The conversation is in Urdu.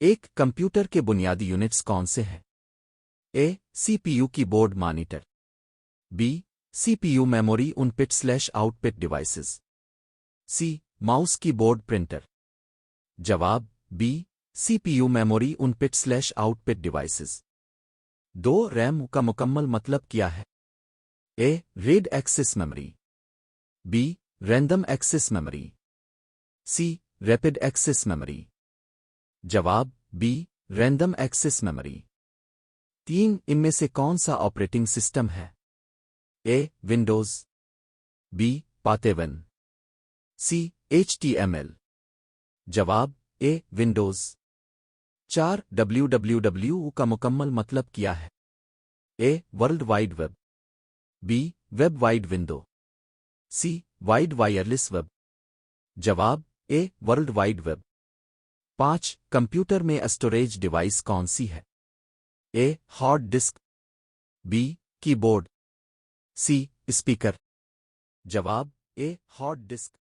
ایک کمپیوٹر کے بنیادی یونٹس کون سے ہیں؟ A C P U keyboard monitor, B C P U memory ان output devices, C mouse keyboard printer. جواب B C P U memory ان پٹ/آؤٹ پٹ ڈیوائسز۔ 2 ریم کا مکمل مطلب کیا ہے؟ A read access memory, B random access memory, C rapid access memory. جواب بی ریندم ایکسس میموری۔ 3 ان میں سے کون سا آپریٹنگ سسٹم ہے؟ A Windows, be Python, C HTML۔ جواب اے ونڈوز۔ 4 www کا مکمل مطلب کیا ہے؟ A world wide web, B web wide window, C wide wireless web. جواب A world wide web. 5 computer میں اسٹوریج ڈیوائس کون سی ہے؟ A hard disk, B keyboard, C speaker. جواب اے ہارڈ ڈسک۔